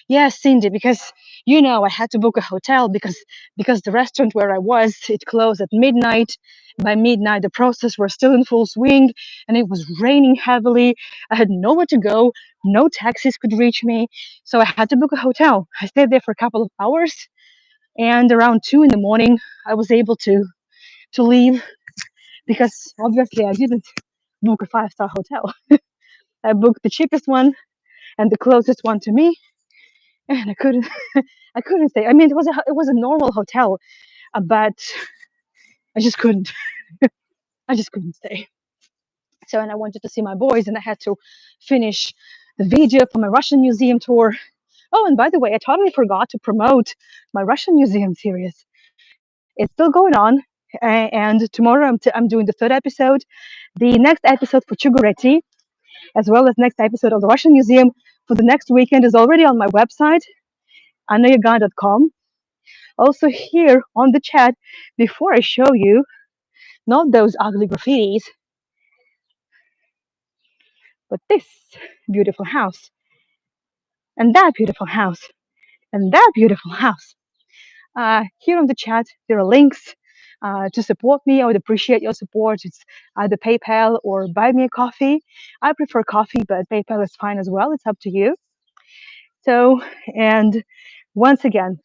Yes, Cindy, because I had to book a hotel because the restaurant where I was, it closed at midnight. By midnight, the protests were still in full swing, and it was raining heavily. I had nowhere to go. No taxis could reach me, so I had to book a hotel. I stayed there for a couple of hours, and around 2 in the morning, I was able to leave because obviously I didn't book a 5-star hotel. I booked the cheapest one and the closest one to me, and I couldn't stay. I mean, it was a normal hotel, but I just couldn't. I just couldn't stay. So, and I wanted to see my boys, and I had to finish the video for my Russian museum tour. Oh, and by the way, I totally forgot to promote my Russian museum series. It's still going on, and tomorrow I'm doing the third episode. The next episode for Chugureti, as well as next episode of the Russian Museum for the next weekend, is already on my website, anayagan.com. Also here on the chat, before I show you, not those ugly graffitis, but this beautiful house, and that beautiful house, and that beautiful house. Here on the chat, there are links to support me. I would appreciate your support. It's either PayPal or buy me a coffee. I prefer coffee, but PayPal is fine as well. It's up to you. So, and once again,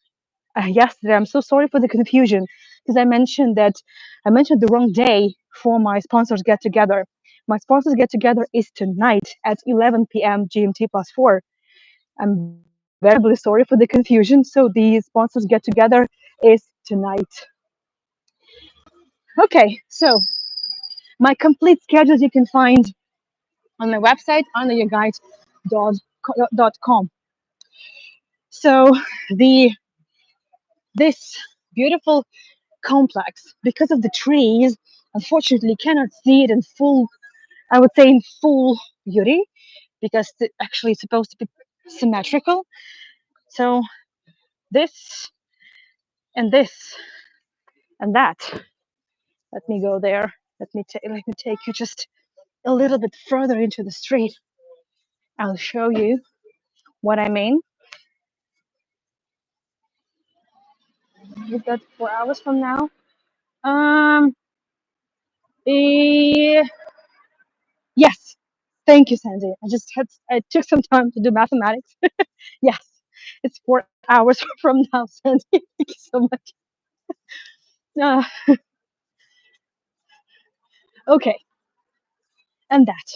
yesterday, I'm so sorry for the confusion because I mentioned the wrong day for my sponsors get together. My sponsors get together is tonight at 11 p.m. GMT plus 4. I'm very sorry for the confusion. So the sponsors get together is tonight. Okay, so my complete schedules you can find on my website underyourguide.com. So the this beautiful complex, because of the trees, unfortunately cannot see it in full, I would say in full beauty, because actually it's supposed to be symmetrical. So this and this and that. Let me go there. Let me take you just a little bit further into the street. I'll show you what I mean. We've got 4 hours from now. Um, eh, yes. Thank you, Sandy. I took some time to do mathematics. Yes, it's 4 hours from now, Sandy. Thank you so much. Uh, okay, and that.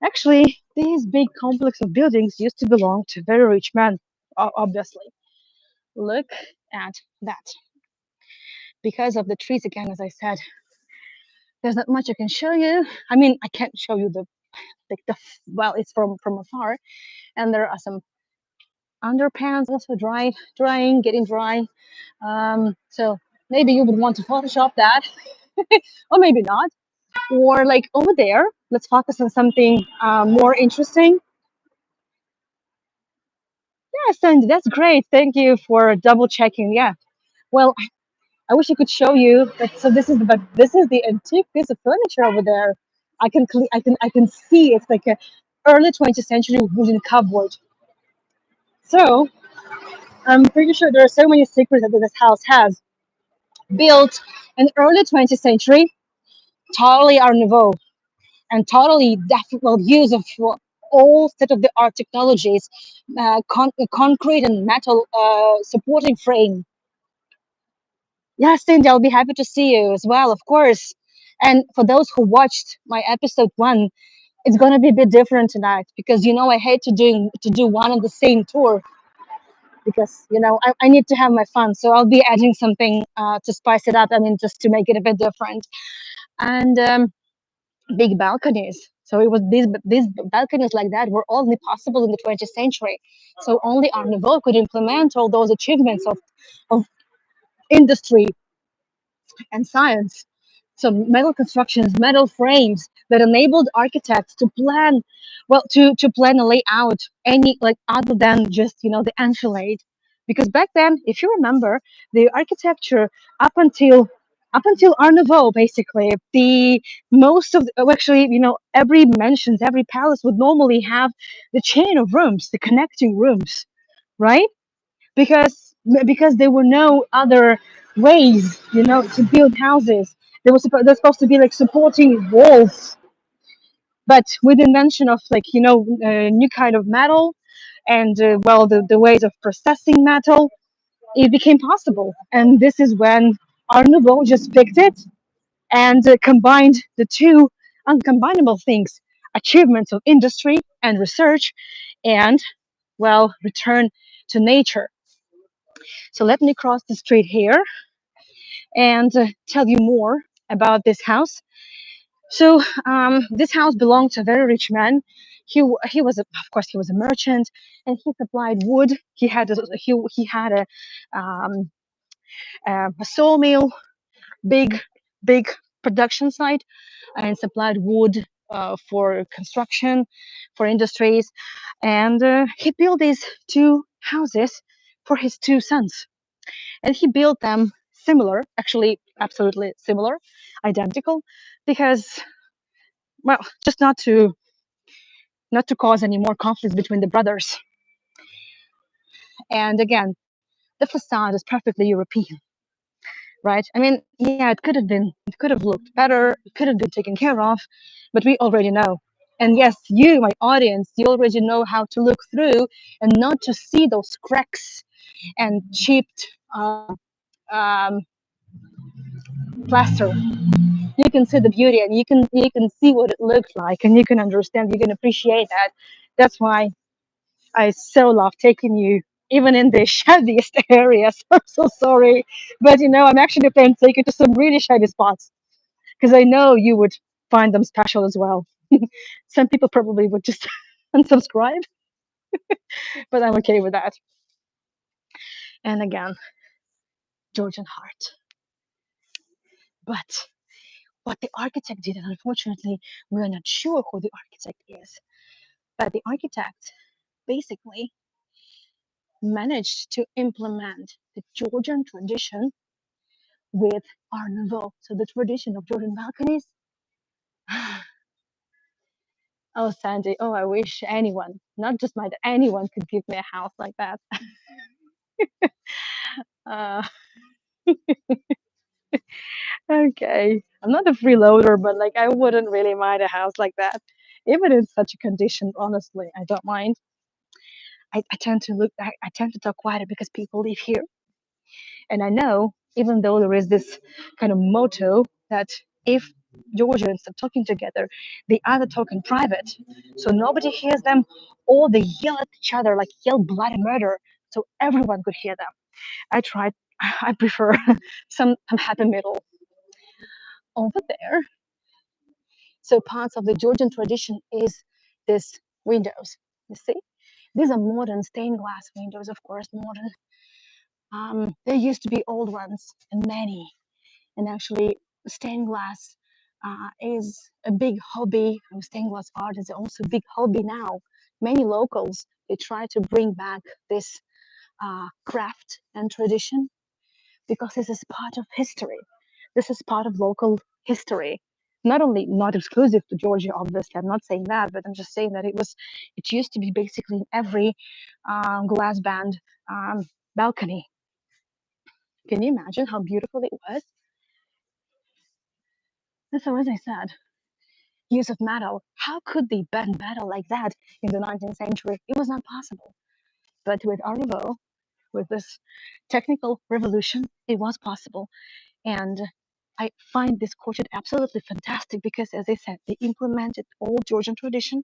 Actually, these big complex of buildings used to belong to very rich men, obviously. Look at that. Because of the trees, again, as I said, there's not much I can show you. I mean, I can't show you the well, it's from afar, and there are some underpants also drying, getting dry. So maybe you would want to Photoshop that, or maybe not. Or like over there, let's focus on something more interesting. Yes, and that's great. Thank you for double checking. Yeah. Well, I wish I could show you. So this is the antique piece of furniture over there. I can see it's like a early 20th century wooden cupboard. So I'm pretty sure there are so many secrets that this house has. Built in early 20th century, totally Art Nouveau, and totally definitely use of all state of the art technologies, concrete and metal supporting frame. Yes, Cindy, I'll be happy to see you as well, of course. And for those who watched my episode 1, it's gonna be a bit different tonight because I hate to do one on the same tour because I need to have my fun. So I'll be adding something to spice it up. I mean, just to make it a bit different. And big balconies. So it was these balconies like that were only possible in the 20th century. So only Art Nouveau could implement all those achievements of industry and science. So metal constructions, metal frames that enabled architects to plan, well, to plan a layout any like other than just the enfilade, because back then, if you remember, the architecture up until Art Nouveau, basically, the most of actually every mansions, every palace would normally have the chain of rooms, the connecting rooms, right? Because there were no other ways, to build houses. They're supposed to be like supporting walls, but with the invention of like new kind of metal and well the ways of processing metal, it became possible. And this is when Art Nouveau just picked it and combined the two uncombinable things: achievements of industry and research, and well, return to nature. So let me cross the street here and tell you more about this house. So this house belonged to a very rich man. He was of course he was a merchant, and he supplied wood. He had a sawmill, big big production site, and supplied wood for construction, for industries, and he built these two houses for his two sons. And he built them similar, actually absolutely similar, identical, because well, just not to cause any more conflicts between the brothers. And again, the facade is perfectly European, right? I mean, yeah, it could have looked better, it could have been taken care of, but we already know. And yes, you, my audience, you already know how to look through and not to see those cracks and chipped um, plaster. You can see the beauty, and you can see what it looks like, and you can understand. You can appreciate that. That's why I so love taking you even in the shadiest areas. I'm so sorry, but I'm actually planning to take you to some really shady spots because I know you would find them special as well. Some people probably would just unsubscribe, but I'm okay with that. And again, Georgian heart. But what the architect did, and unfortunately, we're not sure who the architect is, but the architect basically managed to implement the Georgian tradition with Art Nouveau. So the tradition of Georgian balconies. Oh, Sandy, oh, I wish anyone, not just anyone could give me a house like that. Uh, okay. I'm not a freeloader, but like I wouldn't really mind a house like that. Even in such a condition, honestly, I don't mind. I tend to talk quieter because people live here. And I know, even though there is this kind of motto that if Georgians are talking together, they either talk in private, so nobody hears them, or they yell at each other, like yell bloody murder, so everyone could hear them. I tried, I prefer some happy middle over there. So parts of the Georgian tradition is this windows. You see, these are modern stained glass windows, of course, modern. There used to be old ones, and many. And actually, stained glass is a big hobby. Stained glass art is also a big hobby now. Many locals they try to bring back this craft and tradition because this is part of history. This is part of local history. Not only not exclusive to Georgia, obviously. I'm not saying that, but I'm just saying that it used to be basically in every glass band balcony. Can you imagine how beautiful it was? And so, as I said, use of metal. How could they bend metal like that in the 19th century? It was not possible. But with Arrivo, with this technical revolution, it was possible. And I find this quartet absolutely fantastic because, as I said, they implemented old Georgian tradition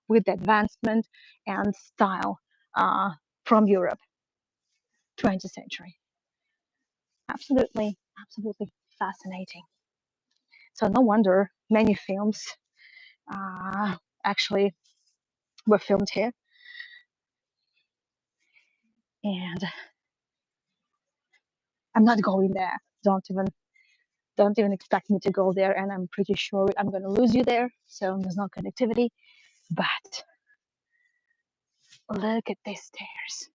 with the advancement and style uh, from Europe, 20th century. Absolutely, absolutely fascinating. So no wonder many films uh, actually were filmed here. And I'm not going there. Don't even expect me to go there. And I'm pretty sure I'm gonna lose you there. So there's no connectivity. But look at these stairs.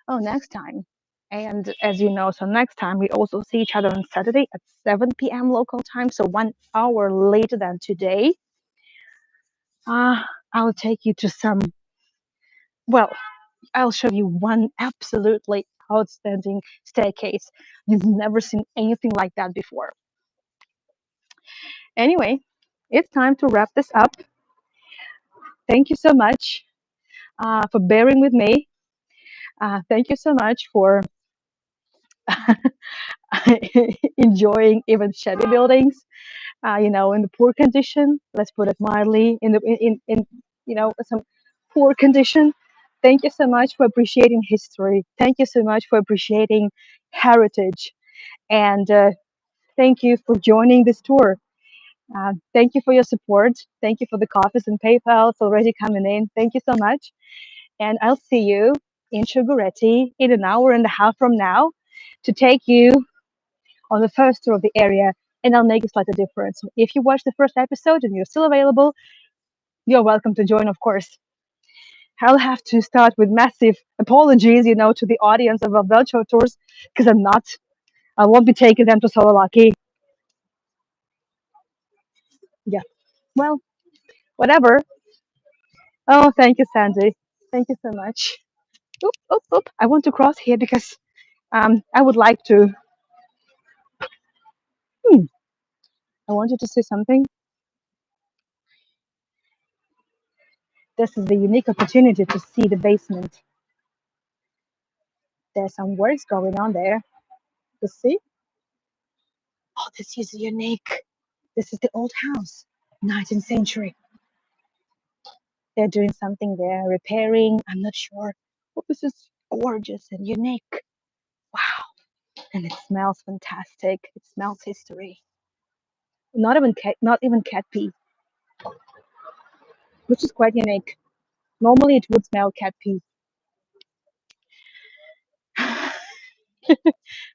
Oh, next time. And as you know, so next time we also see each other on Saturday at 7 p.m. local time. So 1 hour later than today. I'll take you to well, I'll show you one absolutely outstanding staircase. You've never seen anything like that before. Anyway, it's time to wrap this up. Thank you so much for bearing with me. Thank you so much for enjoying even shabby buildings, in the poor condition. Let's put it mildly, in some poor condition. Thank you so much for appreciating history. Thank you so much for appreciating heritage, and thank you for joining this tour. Thank you for your support. Thank you for the coffees and PayPal's already coming in. Thank you so much. And I'll see you in Chugureti in an hour and a half from now to take you on the first tour of the area, and I'll make a slight difference. So if you watched the first episode and you're still available, you're welcome to join, of course. I'll have to start with massive apologies, to the audience of our virtual tours because I won't be taking them to Sololaki. Yeah, well, whatever. Oh, thank you, Sandy. Thank you so much. Oop, oop, oop. I want to cross here because I would like to. Hmm, I wanted to say something. this is the unique opportunity to see the basement. There's some works going on there. You see? Oh, this is unique. This is the old house, 19th century. They're doing something there, repairing. I'm not sure. Oh, this is gorgeous and unique. Wow. And it smells fantastic. It smells history. Not even cat pee, which is quite unique. Normally it would smell cat pee.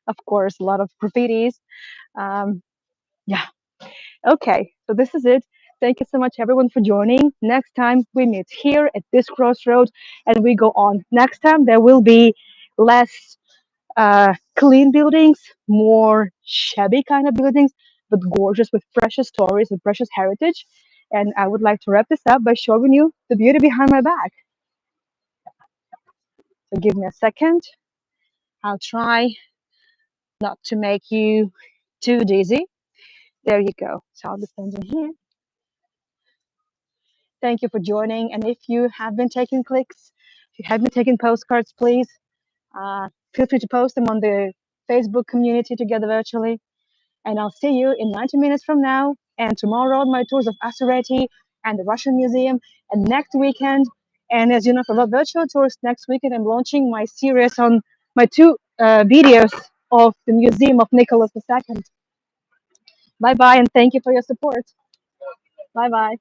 Of course, a lot of graffitis. Um, yeah. Okay. So this is it. Thank you so much, everyone, for joining. Next time we meet here at this crossroad, and we go on. Next time there will be less clean buildings, more shabby kind of buildings, but gorgeous with precious stories and precious heritage. And I would like to wrap this up by showing you the beauty behind my back. So give me a second. I'll try not to make you too dizzy. There you go. So I'll be standing here. Thank you for joining. And if you have been taking clicks, if you have been taking postcards, please feel free to post them on the Facebook community together virtually. And I'll see you in 90 minutes from now and tomorrow on my tours of Asureti and the Russian Museum and next weekend. And as you know, for the virtual tours, next weekend I'm launching my series on my two videos of the Museum of Nicholas II. Bye bye, and thank you for your support. Bye bye.